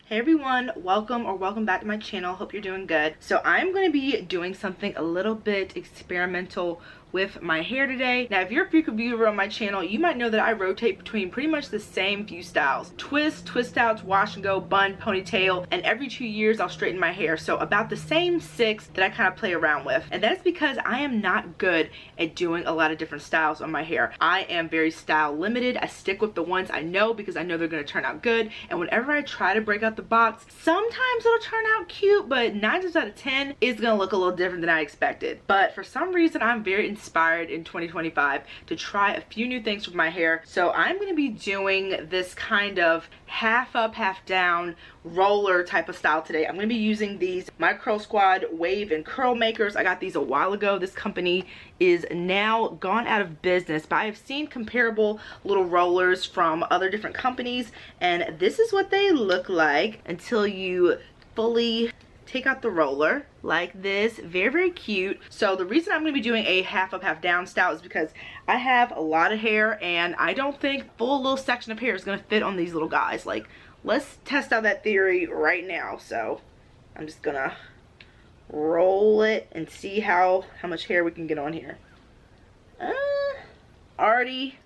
Hey everyone, welcome back to my channel. Hope you're doing good. So I'm going to be doing something a little bit experimental with my hair today. Now if you're a frequent viewer on my channel, you might know that I rotate between pretty much the same few styles: twist, twist outs, wash and go, bun, ponytail, and every 2 years I'll straighten my hair. So about the same 6 that I kind of play around with. And that's because I am not good at doing a lot of different styles on my hair. I am very style limited. I stick with the ones I know because I know they're going to turn out good. And whenever I try to break out the box, sometimes it'll turn out cute, but 9 times out of 10 it's gonna look a little different than I expected. But for some reason I'm very inspired in 2025 to try a few new things with my hair. So I'm gonna be doing this kind of half up, half down roller type of style today. I'm gonna be using these My Curl Squad wave and curl makers. I got these a while ago. This company is now gone out of business, but I've seen comparable little rollers from other different companies, and this is what they look like until you fully take out the roller like this. Very cute. So the reason I'm going to be doing a half up, half down style is because I have a lot of hair and I don't think full little section of hair is going to fit on these little guys. Like, let's test out that theory right now. So I'm just gonna roll it and see how much hair we can get on here. Already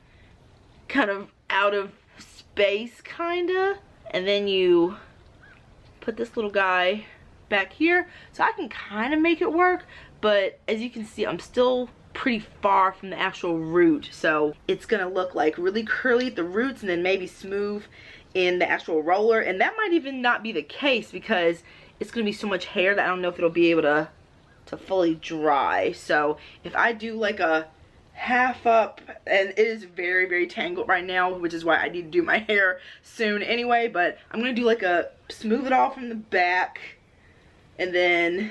kind of out of space, kinda. And then you put this little guy back here, so I can kind of make it work, but as you can see I'm still pretty far from the actual root, so it's gonna look like really curly at the roots and then maybe smooth in the actual roller. And that might even not be the case because it's gonna be so much hair that I don't know if it'll be able to fully dry. So if I do like a half up, and it is very tangled right now, which is why I need to do my hair soon anyway, but I'm gonna do like a smooth it all from the back and then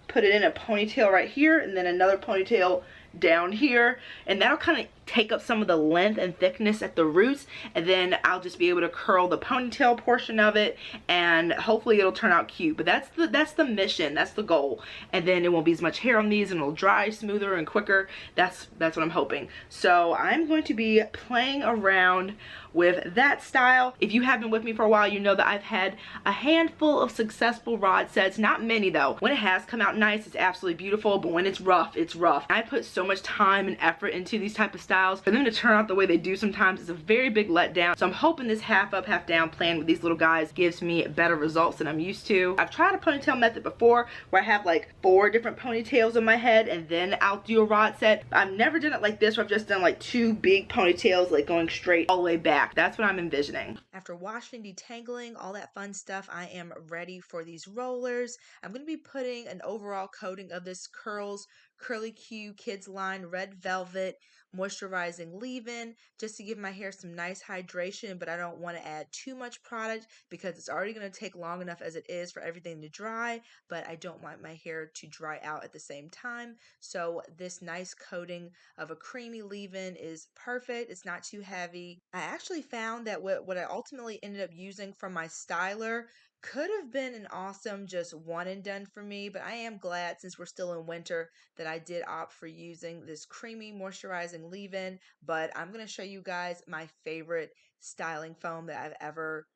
put it in a ponytail right here and then another ponytail down here, and that'll kind of take up some of the length and thickness at the roots, and then I'll just be able to curl the ponytail portion of it and hopefully it'll turn out cute. But that's the mission, that's the goal, and then it won't be as much hair on these and it'll dry smoother and quicker. That's what I'm hoping. So I'm going to be playing around with that style. If you have been with me for a while, you know that I've had a handful of successful rod sets. Not many though. When it has come out nice, it's absolutely beautiful, but when it's rough, it's rough. I put so much time and effort into these type of styles. For them to turn out the way they do sometimes is a very big letdown. So I'm hoping this half up, half down plan with these little guys gives me better results than I'm used to. I've tried a ponytail method before where I have like 4 different ponytails in my head and then I'll do a rod set. I've never done it like this where I've just done like 2 big ponytails like going straight all the way back. That's what I'm envisioning. After washing, detangling, all that fun stuff, I am ready for these rollers. I'm going to be putting an overall coating of this Curls Curly Q Kids line Red Velvet moisturizing leave-in just to give my hair some nice hydration, but I don't want to add too much product because it's already going to take long enough as it is for everything to dry, but I don't want my hair to dry out at the same time. So this nice coating of a creamy leave-in is perfect. It's not too heavy. I actually found that what I ultimately ended up using from my styler could have been an awesome just one and done for me, but I am glad, since we're still in winter, that I did opt for using this creamy moisturizing leave-in. But I'm going to show you guys my favorite styling foam that I've ever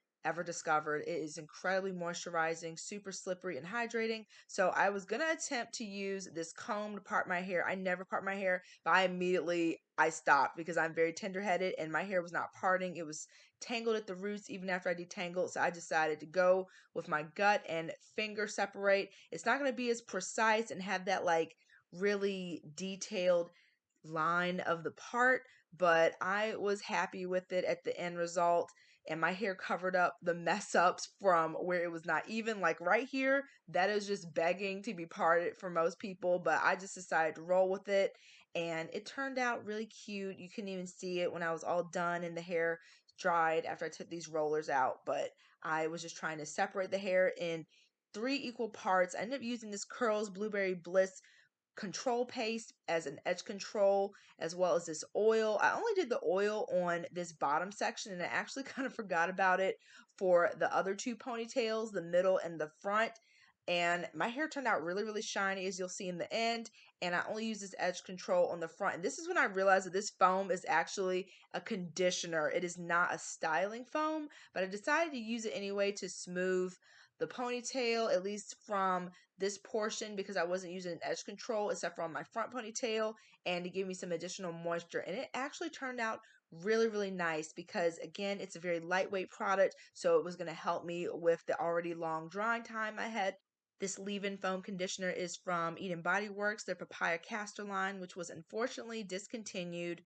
discovered. It is incredibly moisturizing, super slippery and hydrating. So I was going to attempt to use this comb to part my hair. I never part my hair, but I stopped because I'm very tender-headed and my hair was not parting. It was tangled at the roots even after I detangled. So I decided to go with my gut and finger separate. It's not going to be as precise and have that like really detailed line of the part, but I was happy with it at the end result, and my hair covered up the mess ups from where it was not even. Like right here, that is just begging to be parted for most people, but I just decided to roll with it and it turned out really cute. You couldn't even see it when I was all done and the hair dried after I took these rollers out, but I was just trying to separate the hair in 3 equal parts. I ended up using this Curls Blueberry Bliss control paste as an edge control, as well as this oil. I only did the oil on this bottom section and I actually kind of forgot about it for the other 2 ponytails, the middle and the front. and my hair turned out really, really shiny, as you'll see in the end. And I only use this edge control on the front. And this is when I realized that this foam is actually a conditioner. It is not a styling foam, but I decided to use it anyway to smooth the ponytail, at least from this portion, because I wasn't using an edge control except for on my front ponytail, and to give me some additional moisture. And it actually turned out really, really nice because, again, it's a very lightweight product, so it was going to help me with the already long drying time I had. This leave-in foam conditioner is from Eden Body Works, their papaya castor line, which was unfortunately discontinued.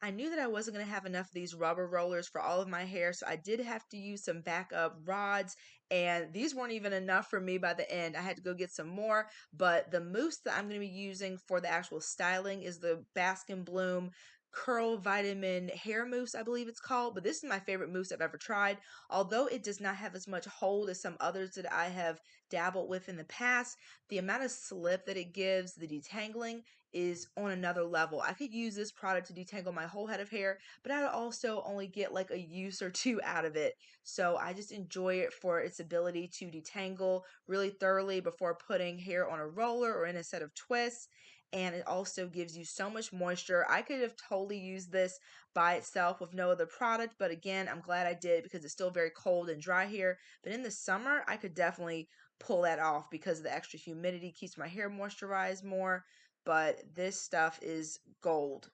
I knew that I wasn't going to have enough of these rubber rollers for all of my hair, so I did have to use some backup rods, and these weren't even enough for me by the end. I had to go get some more, but the mousse that I'm going to be using for the actual styling is the Bask and Bloom Curl Vitamin Hair Mousse, I believe it's called, but this is my favorite mousse I've ever tried. Although it does not have as much hold as some others that I have dabbled with in the past, the amount of slip that it gives, the detangling, is on another level. I could use this product to detangle my whole head of hair, but I'd also only get like a use or two out of it. So I just enjoy it for its ability to detangle really thoroughly before putting hair on a roller or in a set of twists. And it also gives you so much moisture. I could have totally used this by itself with no other product, but again, I'm glad I did because it's still very cold and dry here. But in the summer, I could definitely pull that off because the extra humidity keeps my hair moisturized more. But this stuff is gold.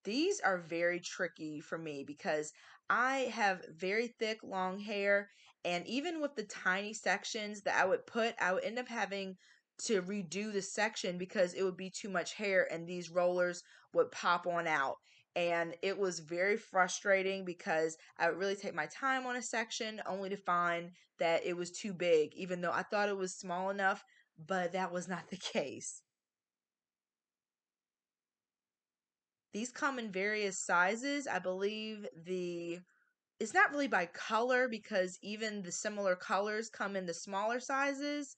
These are very tricky for me because I have very thick, long hair, and even with the tiny sections that I would put, I would end up having to redo the section because it would be too much hair and these rollers would pop on out. And it was very frustrating because I would really take my time on a section only to find that it was too big, even though I thought it was small enough, but that was not the case. These come in various sizes. I believe it's not really by color because even the similar colors come in the smaller sizes.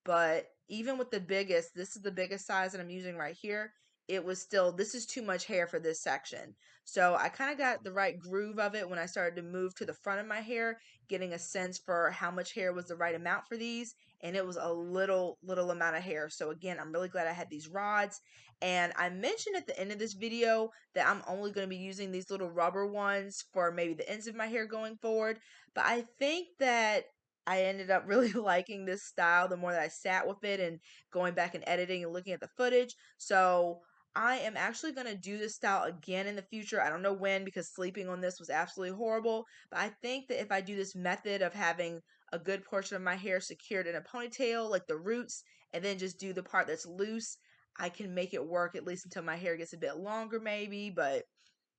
But even with the biggest, this is the biggest size that I'm using right here. It was still, this is too much hair for this section. So I kind of got the right groove of it when I started to move to the front of my hair, getting a sense for how much hair was the right amount for these. And it was a little amount of hair. So again, I'm really glad I had these rods. And I mentioned at the end of this video that I'm only going to be using these little rubber ones for maybe the ends of my hair going forward. But I think that I ended up really liking this style the more that I sat with it and going back and editing and looking at the footage. So I am actually going to do this style again in the future. I don't know when because sleeping on this was absolutely horrible. But I think that if I do this method of having a good portion of my hair secured in a ponytail, like the roots, and then just do the part that's loose, I can make it work at least until my hair gets a bit longer maybe. But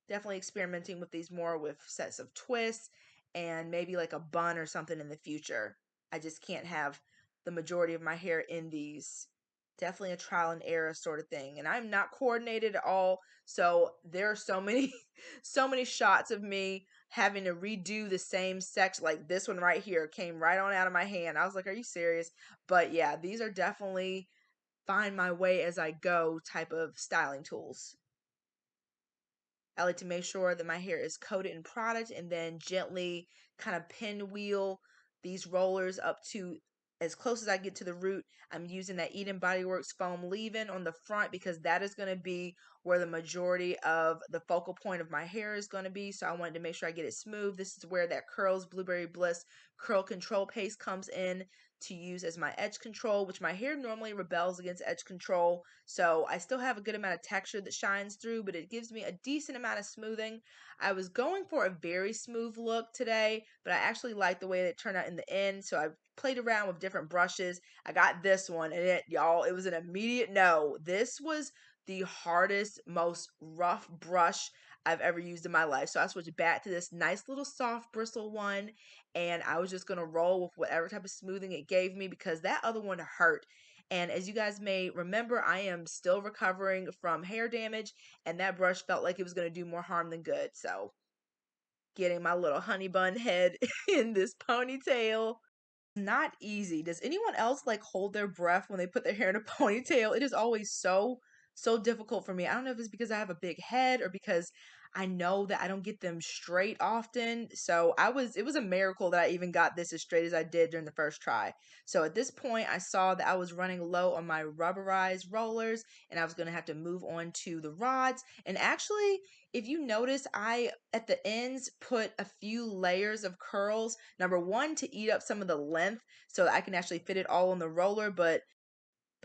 definitely experimenting with these more with sets of twists and maybe like a bun or something in the future. I just can't have the majority of my hair in these. Definitely a trial and error sort of thing. And I'm not coordinated at all. So there are so many so many shots of me having to redo the same section. Like this one right here came right on out of my hand. I was like, are you serious? But yeah, these are definitely find my way as I go type of styling tools. I like to make sure that my hair is coated in product and then gently kind of pinwheel these rollers up to as close as I get to the root. I'm using that Eden Body Works foam leave-in on the front because that is going to be where the majority of the focal point of my hair is going to be. So I wanted to make sure I get it smooth. This is where that Curls Blueberry Bliss Curl Control Paste comes in to use as my edge control, which my hair normally rebels against edge control. So I still have a good amount of texture that shines through, but it gives me a decent amount of smoothing. I was going for a very smooth look today, but I actually like the way that it turned out in the end. So I played around with different brushes. I got this one and y'all, it was an immediate no. This was the hardest, most rough brush I've ever used in my life. So I switched back to this nice little soft bristle one, and I was just going to roll with whatever type of smoothing it gave me because that other one hurt. And as you guys may remember, I am still recovering from hair damage, and that brush felt like it was going to do more harm than good. So getting my little honey bun head in this ponytail, not easy. Does anyone else like hold their breath when they put their hair in a ponytail? It is always so difficult for me. I don't know if it's because I have a big head or because I know that I don't get them straight often. So it was a miracle that I even got this as straight as I did during the first try. So at this point, I saw that I was running low on my rubberized rollers and I was going to have to move on to the rods. And actually, if you notice, I at the ends put a few layers of curls. Number one, to eat up some of the length so that I can actually fit it all on the roller, but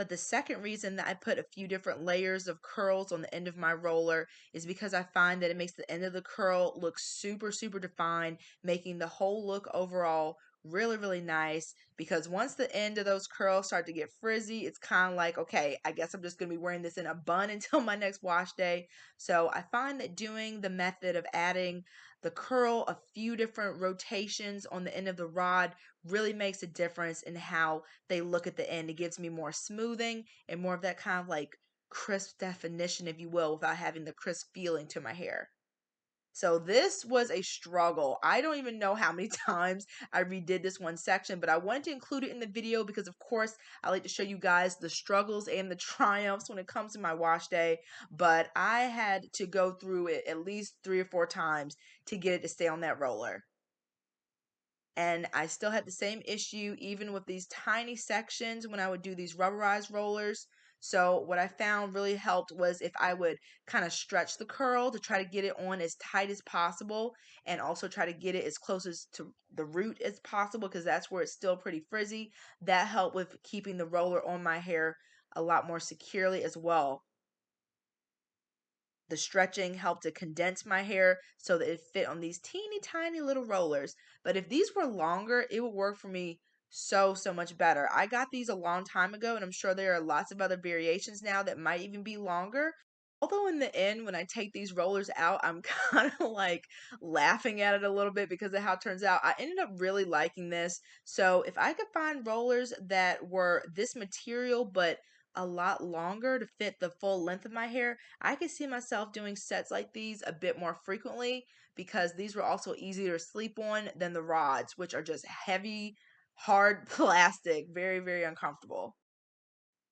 the second reason that I put a few different layers of curls on the end of my roller is because I find that it makes the end of the curl look super, super defined, making the whole look overall really, really nice. Because once the end of those curls start to get frizzy, it's kind of like, okay, I guess I'm just going to be wearing this in a bun until my next wash day. So I find that doing the method of adding the curl a few different rotations on the end of the rod really makes a difference in how they look at the end. It gives me more smoothing and more of that kind of like crisp definition, if you will, without having the crisp feeling to my hair. So this was a struggle. I don't even know how many times I redid this one section, but I wanted to include it in the video because of course I like to show you guys the struggles and the triumphs when it comes to my wash day. But I had to go through it at least 3 or 4 times to get it to stay on that roller. And I still had the same issue even with these tiny sections when I would do these rubberized rollers. So what I found really helped was if I would kind of stretch the curl to try to get it on as tight as possible and also try to get it as close as to the root as possible because that's where it's still pretty frizzy. That helped with keeping the roller on my hair a lot more securely as well. The stretching helped to condense my hair so that it fit on these teeny tiny little rollers. But if these were longer, it would work for me so, so much better. I got these a long time ago, and I'm sure there are lots of other variations now that might even be longer. Although in the end, when I take these rollers out, I'm kind of like laughing at it a little bit because of how it turns out. I ended up really liking this. So if I could find rollers that were this material, but a lot longer to fit the full length of my hair, I could see myself doing sets like these a bit more frequently because these were also easier to sleep on than the rods, which are just heavy, hard plastic, very, very uncomfortable.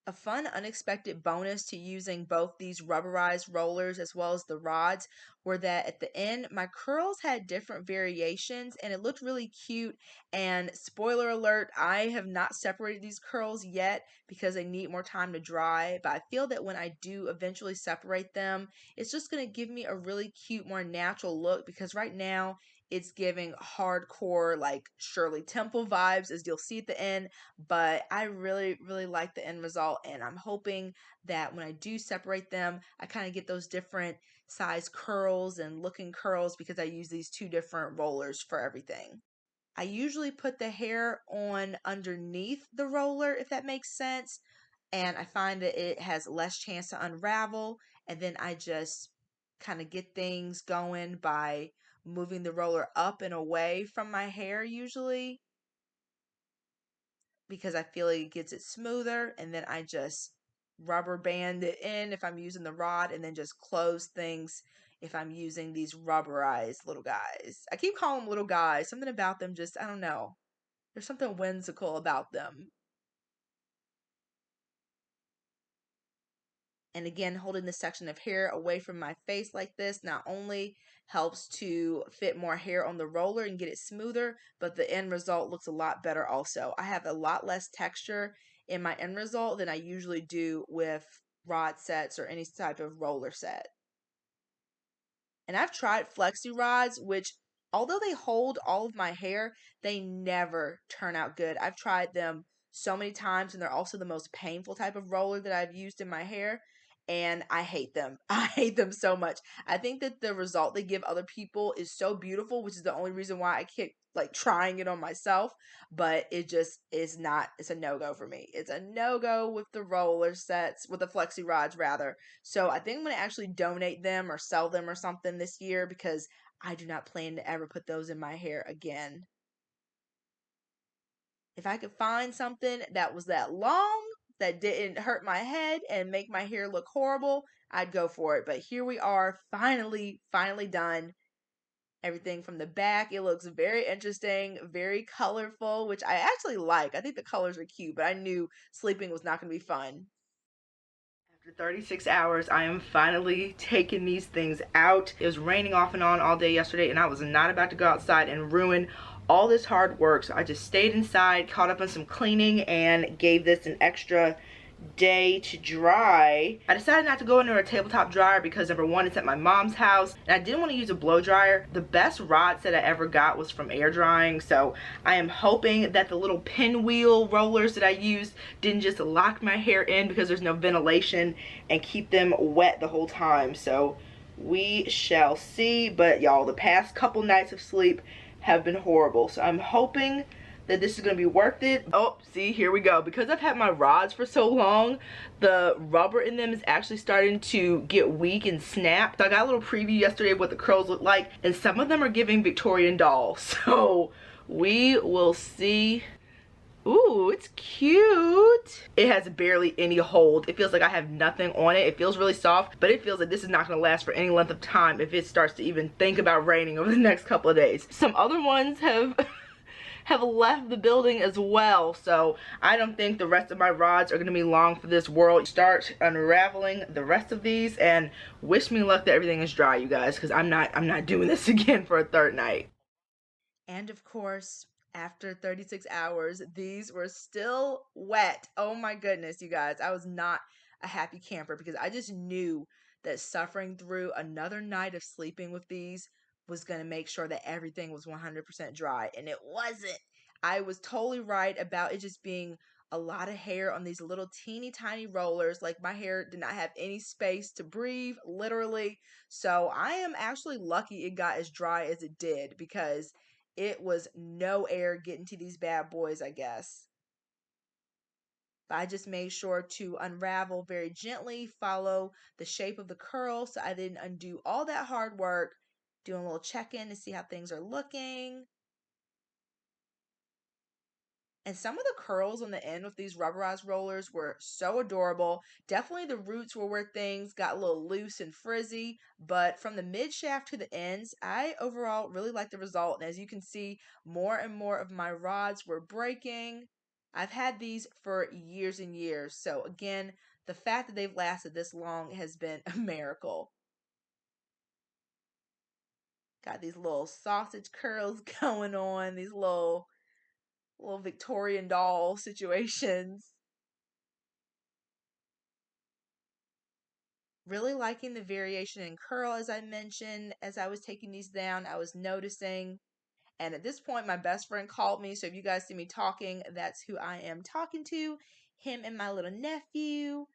A fun unexpected bonus to using both these rubberized rollers as well as the rods were that at the end my curls had different variations and it looked really cute. And spoiler alert, I have not separated these curls yet because they need more time to dry, but I feel that when I do eventually separate them, it's just going to give me a really cute, more natural look because right now it's giving hardcore like Shirley Temple vibes, as you'll see at the end. But I really, really like the end result. And I'm hoping that when I do separate them, I kind of get those different size curls and looking curls because I use these two different rollers for everything. I usually put the hair on underneath the roller, if that makes sense. And I find that it has less chance to unravel. And then I just kind of get things going by moving the roller up and away from my hair usually because I feel like it gets it smoother. And then I just rubber band it in if I'm using the rod and then just close things if I'm using these rubberized little guys. I keep calling them little guys. Something about them just, I don't know. There's something whimsical about them. And again, holding this section of hair away from my face like this not only helps to fit more hair on the roller and get it smoother, but the end result looks a lot better also. I have a lot less texture in my end result than I usually do with rod sets or any type of roller set. And I've tried flexi rods, which although they hold all of my hair, they never turn out good. I've tried them so many times and they're also the most painful type of roller that I've used in my hair. And I hate them. I hate them so much. I think that the result they give other people is so beautiful, which is the only reason why I keep like trying it on myself. But it just is not, it's a no-go for me. It's a no-go with the roller sets, with the flexi rods rather. So I think I'm going to actually donate them or sell them or something this year because I do not plan to ever put those in my hair again. If I could find something that was that long, that didn't hurt my head and make my hair look horrible, I'd go for it. But here we are, finally, finally done. Everything from the back, it looks very interesting, very colorful, which I actually like. I think the colors are cute, but I knew sleeping was not going to be fun. After 36 hours, I am finally taking these things out. It was raining off and on all day yesterday, and I was not about to go outside and ruin all this hard work. So I just stayed inside, caught up on some cleaning, and gave this an extra day to dry. I decided not to go into a tabletop dryer because number one, it's at my mom's house and I didn't want to use a blow dryer. The best rod set I ever got was from air drying, so I am hoping that the little pinwheel rollers that I used didn't just lock my hair in because there's no ventilation and keep them wet the whole time. So we shall see, but y'all, the past couple nights of sleep have been horrible, so I'm hoping that this is going to be worth it. Oh, see, here we go. Because I've had my rods for so long, the rubber in them is actually starting to get weak and snap. So I got a little preview yesterday of what the curls look like, and some of them are giving Victorian doll. So we will see. Ooh, it's cute. It has barely any hold. It feels like I have nothing on it. It feels really soft, but it feels like this is not going to last for any length of time if it starts to even think about raining over the next couple of days. Some other ones have left the building as well, so I don't think the rest of my rods are going to be long for this world. Start unraveling the rest of these and wish me luck that everything is dry, you guys, because I'm not doing this again for a third night. And of course, after 36 hours, these were still wet. Oh my goodness, you guys. I was not a happy camper because I just knew that suffering through another night of sleeping with these was going to make sure that everything was 100% dry. And it wasn't. I was totally right about it just being a lot of hair on these little teeny tiny rollers. Like my hair did not have any space to breathe, literally. So I am actually lucky it got as dry as it did because it was no air getting to these bad boys, I guess. But I just made sure to unravel very gently, follow the shape of the curl so I didn't undo all that hard work, doing a little check-in to see how things are looking. And some of the curls on the end with these rubberized rollers were so adorable. Definitely the roots were where things got a little loose and frizzy, but from the mid shaft to the ends, I overall really like the result. And as you can see, more and more of my rods were breaking. I've had these for years and years. So again, the fact that they've lasted this long has been a miracle. Got these little sausage curls going on, these little Victorian doll situations. Really liking the variation in curl, as I mentioned. As I was taking these down, I was noticing. And at this point, my best friend called me. So if you guys see me talking, that's who I am talking to. Him and my little nephew.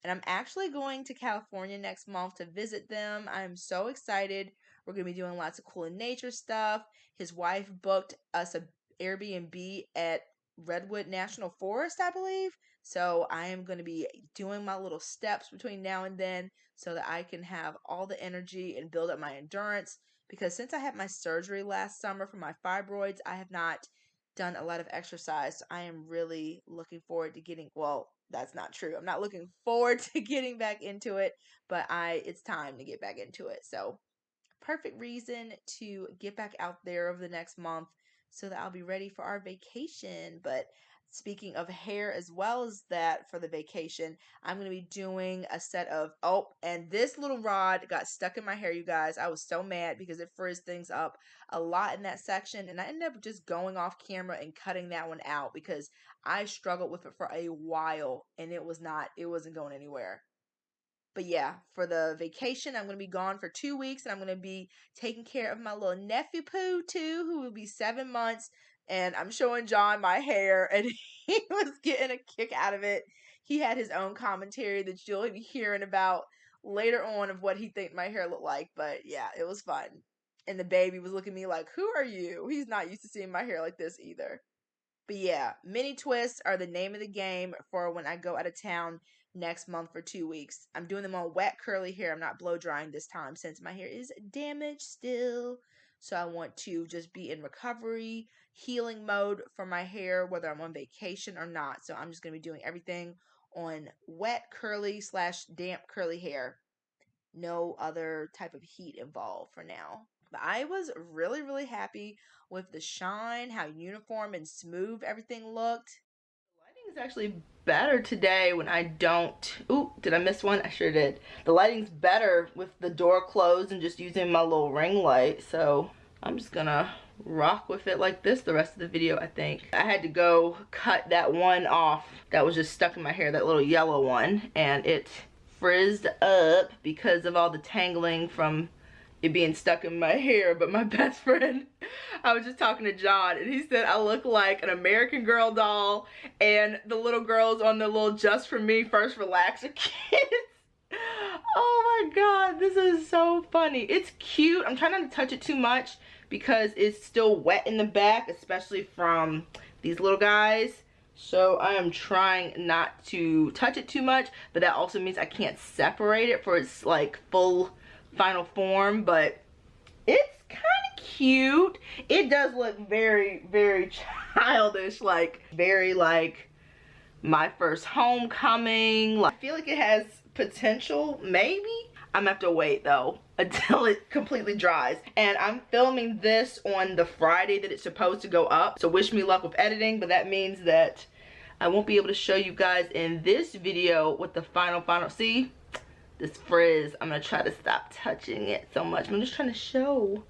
And I'm actually going to California next month to visit them. I'm so excited. We're going to be doing lots of cool nature stuff. His wife booked us a Airbnb at Redwood National Forest, I believe. So I am going to be doing my little steps between now and then so that I can have all the energy and build up my endurance. Because since I had my surgery last summer for my fibroids, I have not done a lot of exercise. So I am really looking forward to getting, well, that's not true. I'm not looking forward to getting back into it, but it's time to get back into it. So perfect reason to get back out there over the next month so that I'll be ready for our vacation. But speaking of hair as well as that for the vacation, I'm going to be doing a set of, oh, and this little rod got stuck in my hair, you guys. I was so mad because it frizzed things up a lot in that section. And I ended up just going off camera and cutting that one out because I struggled with it for a while and it wasn't going anywhere. But yeah, for the vacation, I'm going to be gone for 2 weeks and I'm going to be taking care of my little nephew Pooh too, who will be 7 months. And I'm showing John my hair and he was getting a kick out of it. He had his own commentary that you'll be hearing about later on of what he think my hair looked like. But yeah, it was fun. And the baby was looking at me like, who are you? He's not used to seeing my hair like this either. But yeah, mini twists are the name of the game for when I go out of town next month for 2 weeks. I'm doing them on wet curly hair. I'm not blow drying this time since my hair is damaged still. So I want to just be in recovery, healing mode for my hair, whether I'm on vacation or not. So I'm just going to be doing everything on wet curly / damp curly hair. No other type of heat involved for now. But I was really, really happy with the shine, how uniform and smooth everything looked. Lighting is It's actually better today when I don't. Ooh, did I miss one? I sure did. The lighting's better with the door closed and just using my little ring light, so I'm just gonna rock with it like this the rest of the video. I think I had to go cut that one off that was just stuck in my hair, that little yellow one, and it frizzed up because of all the tangling from it being stuck in my hair. But my best friend, I was just talking to John, and he said I look like an American Girl doll and the little girls on the little Just For Me First Relaxer kids. Oh my god, this is so funny. It's cute. I'm trying not to touch it too much because it's still wet in the back, especially from these little guys. So I am trying not to touch it too much, but that also means I can't separate it for its like full final form. But it's kind of cute. It does look very, very childish, like very like my first homecoming. I feel like it has potential, maybe. I'm gonna have to wait though until it completely dries. And I'm filming this on the Friday that it's supposed to go up, so wish me luck with editing. But that means that I won't be able to show you guys in this video what the final see this frizz. I'm gonna try to stop touching it so much. I'm just trying to show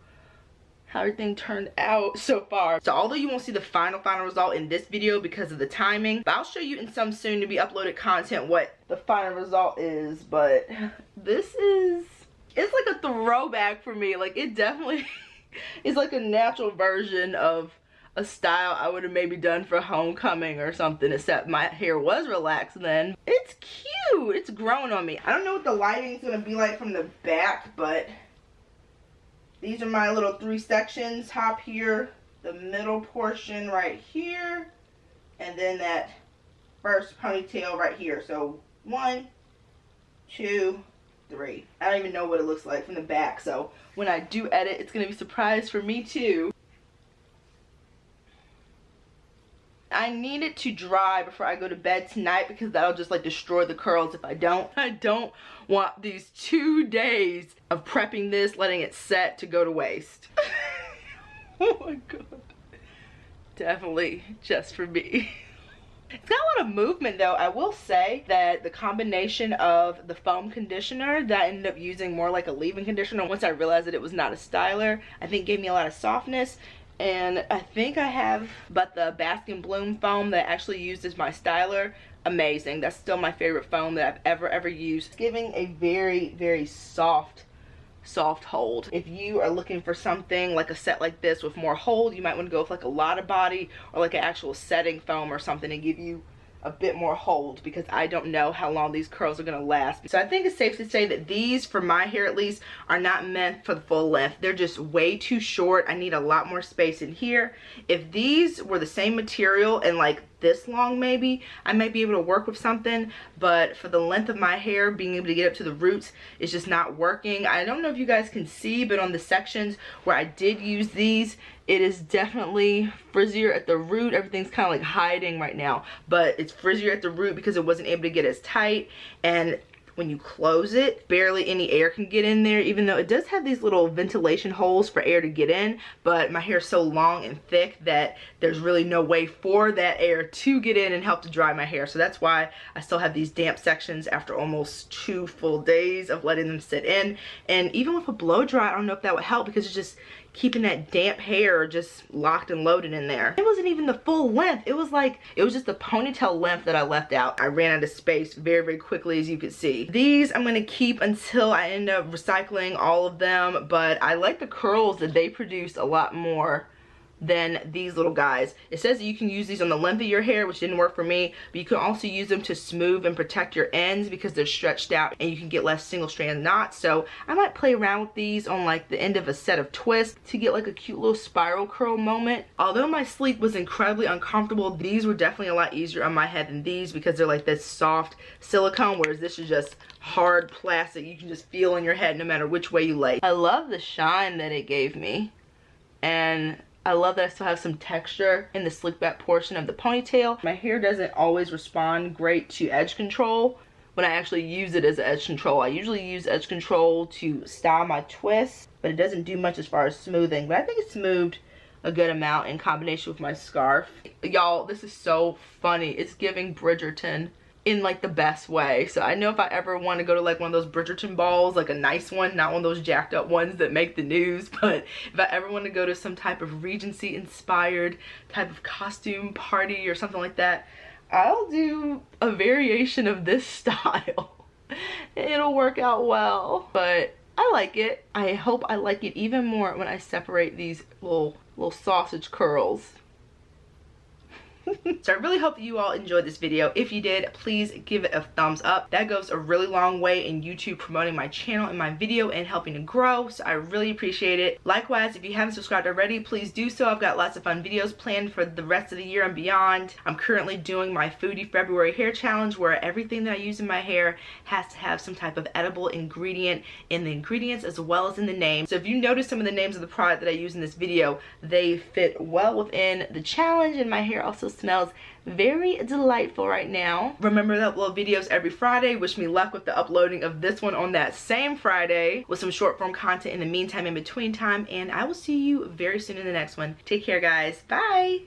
how everything turned out so far. So although you won't see the final result in this video because of the timing, but I'll show you in some soon to be uploaded content what the final result is. But this is, it's like a throwback for me. Like it definitely is like a natural version of a style I would have maybe done for homecoming or something, except my hair was relaxed then. It's cute. It's growing on me. I don't know what the lighting's gonna be like from the back, but these are my little 3 sections. Top here, the middle portion right here, and then that first ponytail right here. So 1, 2, 3. I don't even know what it looks like from the back, so when I do edit, it's gonna be a surprise for me too. I need it to dry before I go to bed tonight because that'll just like destroy the curls if I don't. I don't want these 2 days of prepping this, letting it set, to go to waste. Oh my god. Definitely just for me. It's got a lot of movement though. I will say that the combination of the foam conditioner that I ended up using more like a leave-in conditioner once I realized that it was not a styler, I think gave me a lot of softness. And I think I have, but the Bask and Bloom foam that I actually used as my styler, amazing. That's still my favorite foam that I've ever used. It's giving a very, very soft hold. If you are looking for something like a set like this with more hold, you might want to go with like a lot of body or like an actual setting foam or something to give you a bit more hold, because I don't know how long these curls are going to last. So I think it's safe to say that these, for my hair at least, are not meant for the full length. They're just way too short. I need a lot more space in here. If these were the same material and like this long, maybe I might be able to work with something, but for the length of my hair, being able to get up to the roots is just not working. I don't know if you guys can see, but on the sections where I did use these, it is definitely frizzier at the root. Everything's kind of like hiding right now, but it's frizzier at the root because it wasn't able to get as tight. And when you close it, barely any air can get in there, even though it does have these little ventilation holes for air to get in. But my hair is so long and thick that there's really no way for that air to get in and help to dry my hair. So that's why I still have these damp sections after almost 2 full days of letting them sit in. And even with a blow dry, I don't know if that would help, because it's just keeping that damp hair just locked and loaded in there. It wasn't even the full length. It was just the ponytail length that I left out. I ran out of space very, very quickly, as you could see. These I'm gonna keep until I end up recycling all of them, but I like the curls that they produce a lot more than these little guys. It says that you can use these on the length of your hair, which didn't work for me, but you can also use them to smooth and protect your ends because they're stretched out and you can get less single strand knots. So I might play around with these on like the end of a set of twists to get like a cute little spiral curl moment. Although my sleep was incredibly uncomfortable, these were definitely a lot easier on my head than these because they're like this soft silicone, whereas this is just hard plastic. You can just feel in your head no matter which way you lay. I love the shine that it gave me, and I love that I still have some texture in the slick back portion of the ponytail. My hair doesn't always respond great to edge control when I actually use it as edge control. I usually use edge control to style my twists, but it doesn't do much as far as smoothing. But I think it smoothed a good amount in combination with my scarf. Y'all, this is so funny. It's giving Bridgerton in like the best way. So I know if I ever want to go to like one of those Bridgerton balls, like a nice one, not one of those jacked up ones that make the news, but if I ever want to go to some type of Regency inspired type of costume party or something like that, I'll do a variation of this style. It'll work out well, but I like it. I hope I like it even more when I separate these little sausage curls. So I really hope that you all enjoyed this video. If you did, please give it a thumbs up. That goes a really long way in YouTube promoting my channel and my video and helping to grow, so I really appreciate it. Likewise, if you haven't subscribed already, please do so. I've got lots of fun videos planned for the rest of the year and beyond. I'm currently doing my Foodie February hair challenge, where everything that I use in my hair has to have some type of edible ingredient in the ingredients as well as in the name. So if you notice some of the names of the product that I use in this video, they fit well within the challenge, and my hair also smells very delightful right now. Remember to upload videos every Friday. Wish me luck with the uploading of this one on that same Friday with some short form content in the meantime, in between time, and I will see you very soon in the next one. Take care, guys. Bye.